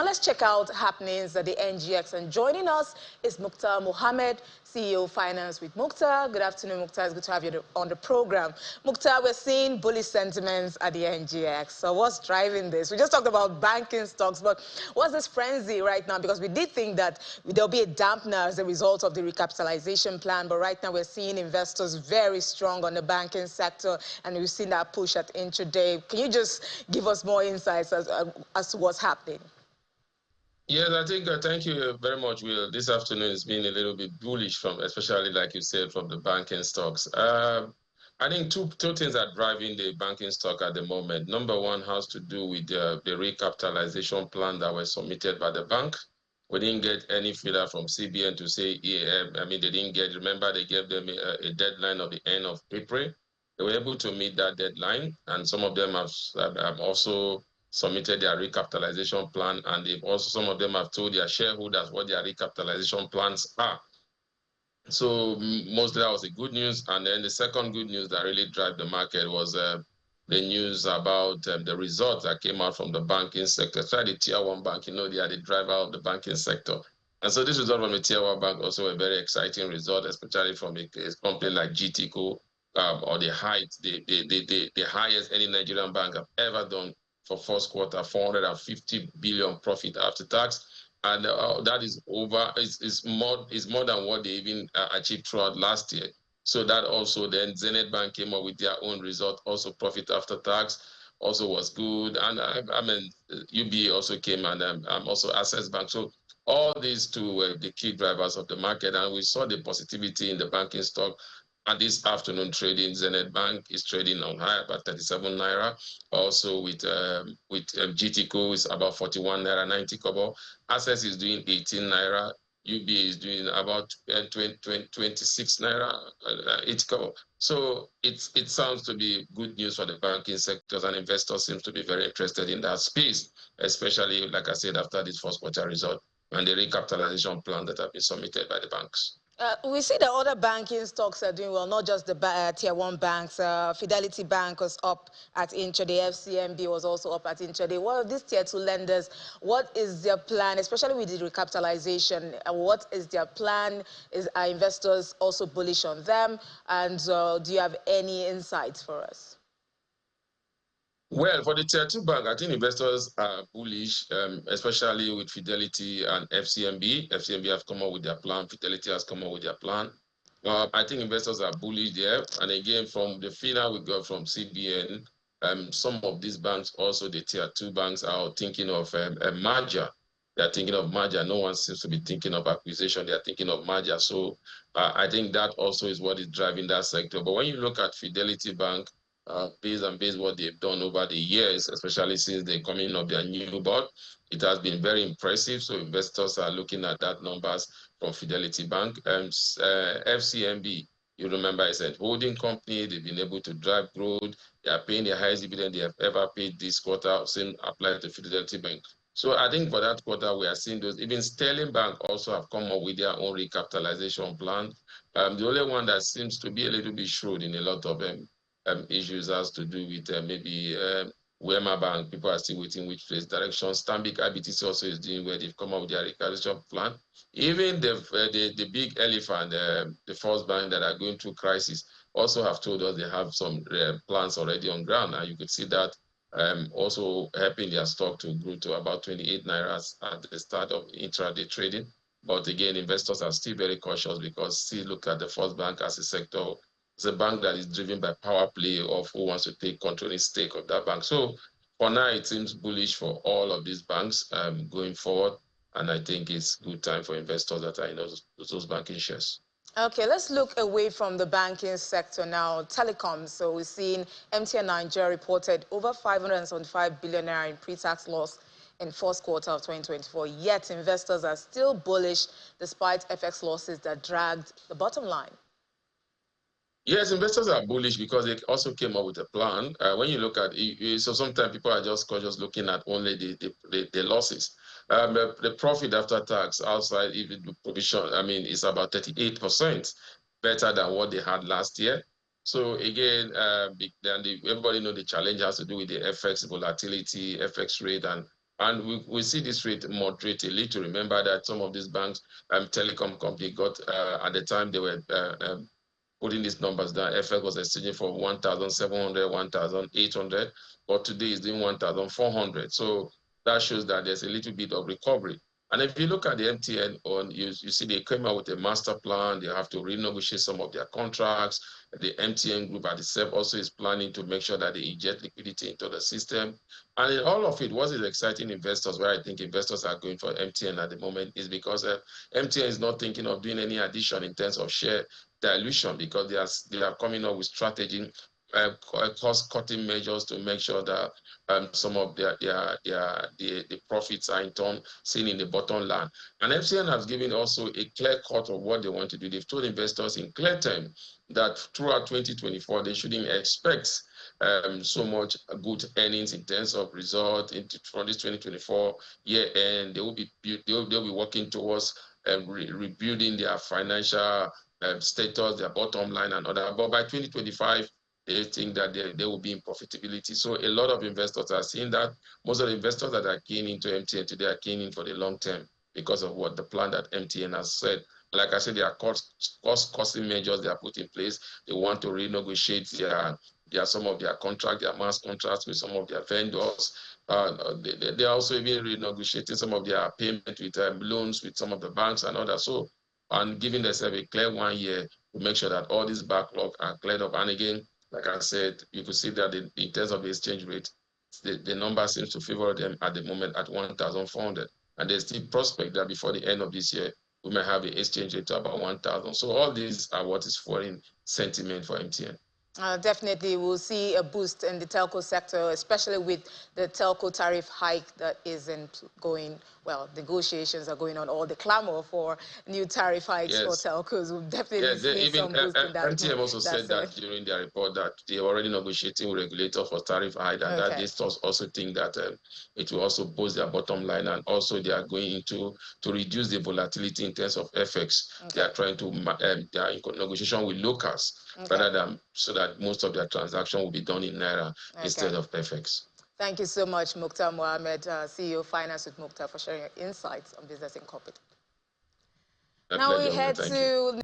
let's check out happenings at the NGX. And joining us is Mukhtar Mohammed, CEO Finance with Mukhtar. Good afternoon, Mukhtar. It's good to have you on the program. Mukhtar, we're seeing bullish sentiments at the NGX. So what's driving this? We just talked about banking stocks, but what's this frenzy right now? Because we did think that there'll be a dampener as a result of the recapitalization plan, but right now we're seeing investors very strong on the banking sector, and we've seen that push at Intraday. Can you just give us more insights as to what's happening? Yes, I think, thank you very much, Will. This afternoon has been a little bit bullish especially like you said, from the banking stocks. I think two things are driving the banking stock at the moment. Number one has to do with the recapitalization plan that was submitted by the bank. We didn't get any feedback from CBN to say, they didn't remember they gave them a deadline of the end of April. They were able to meet that deadline, and some of them have also submitted their recapitalization plan, and some of them have told their shareholders what their recapitalization plans are. So mostly that was the good news. And then the second good news that really drove the market was the news about the results that came out from the banking sector. So the tier one bank, they are the driver of the banking sector. And so this result from the tier one bank also a very exciting result, especially from a company like GTCO, or the highest any Nigerian bank have ever done for first quarter, 450 billion profit after tax, and that is more than what they even achieved throughout last year. So that also then Zenith Bank came up with their own result, also profit after tax also was good, and UBA also came, and also Access Bank. So all these two were the key drivers of the market, and we saw the positivity in the banking stock. And this afternoon trading, Zenith Bank is trading on high about 37 naira. Also with GTCO is about 41 naira 90 kobo. Access is doing 18 naira. UBA is doing about 26 naira 8 kobo. So it sounds to be good news for the banking sectors, and investors seem to be very interested in that space, especially, like I said, after this first quarter result and the recapitalization plan that have been submitted by the banks. We see that other banking stocks are doing well, not just the tier one banks. Fidelity Bank was up at Intraday. FCMB was also up at Intraday. What are these tier two lenders? What is their plan, especially with the recapitalization? What is their plan? Are investors also bullish on them? And do you have any insights for us? Well, for the tier two bank, I think investors are bullish, especially with Fidelity and FCMB. FCMB have come up with their plan. Fidelity has come up with their plan. I think investors are bullish there. And again, from the feedback we got from CBN, some of these banks, also the tier two banks, are thinking of a merger. They're thinking of merger. No one seems to be thinking of acquisition. They're thinking of merger. So I think that also is what is driving that sector. But when you look at Fidelity Bank, based on what they've done over the years, especially since the coming of their new board, it has been very impressive. So investors are looking at that numbers from Fidelity Bank. FCMB, you remember, it's a holding company. They've been able to drive growth. They are paying the highest dividend they have ever paid this quarter. Same applies to Fidelity Bank. So I think for that quarter, we are seeing those. Even Sterling Bank also have come up with their own recapitalization plan. The only one that seems to be a little bit shrewd in a lot of issues has to do with maybe Wema Bank. People are still waiting which place direction. Stanbic IBTC also is doing where they've come up with their recapitalization plan. Even the big elephant, the first bank that are going through crisis, also have told us they have some plans already on ground. And you could see that also helping their stock to grow to about 28 naira at the start of intraday trading. But again, investors are still very cautious because still look at the first bank as a sector. It's a bank that is driven by power play of who wants to take controlling stake of that bank. So for now, it seems bullish for all of these banks going forward. And I think it's good time for investors that are in those banking shares. Okay, let's look away from the banking sector now. Telecoms. So we've seen MTN Nigeria reported over 575 billion naira in pre-tax loss in first quarter of 2024. Yet investors are still bullish despite FX losses that dragged the bottom line. Yes, investors are bullish because they also came up with a plan. When you look at it, so sometimes people are just looking at only the losses. The profit after tax outside even the provision, is about 38% better than what they had last year. So again, everybody know the challenge has to do with the FX volatility, FX rate, and And we see this rate moderate a little. Remember that some of these banks, telecom company got, at the time they were putting these numbers down, FX was exchanging for 1,700, 1,800, but today it's doing 1,400. So that shows that there's a little bit of recovery. And if you look at the MTN on, you see they came out with a master plan. They have to renegotiate some of their contracts. The MTN group at itself also is planning to make sure that they inject liquidity into the system. And in all of it, what is exciting investors, where I think investors are going for MTN at the moment, is because MTN is not thinking of doing any addition in terms of share dilution, because they are coming up with strategy, cost-cutting measures to make sure that some of the profits are in turn seen in the bottom line. And MTN has given also a clear cut of what they want to do. They've told investors in clear terms that throughout 2024, they shouldn't expect so much good earnings in terms of result from this 2024 year end. They'll be working towards rebuilding their financial status, their bottom line, and other. But by 2025, they think that they will be in profitability. So a lot of investors are seeing that. Most of the investors that are keen into MTN today are keen in for the long term because of what the plan that MTN has said. Like I said, there are cost-cutting measures they are put in place. They want to renegotiate some of their contracts, their mass contracts with some of their vendors. They are also even renegotiating some of their payment with loans with some of the banks and others. So, and giving themselves a clear 1 year to make sure that all these backlogs are cleared up. And again, like I said, you could see that in terms of the exchange rate, the number seems to favor them at the moment at 1,400. And there's still prospect that before the end of this year, we may have the exchange rate to about 1,000. So all these are what is fueling sentiment for MTN. Definitely, we'll see a boost in the telco sector, especially with the telco tariff hike that isn't going, well, negotiations are going on, all the clamor for new tariff hikes for telcos. We'll definitely see some boost in that. MTN also said that during their report that they are already negotiating with regulators for tariff hike, and that they also think that it will also boost their bottom line, and also they are going into to reduce the volatility in terms of FX. They are trying to, they are in negotiation with locals rather than, so that most of their transaction will be done in Naira instead of FX. Thank you so much, Mukhtar Mohammed, CEO Finance with Mukhtar, for sharing your insights on Business Incorporated. Now we head to...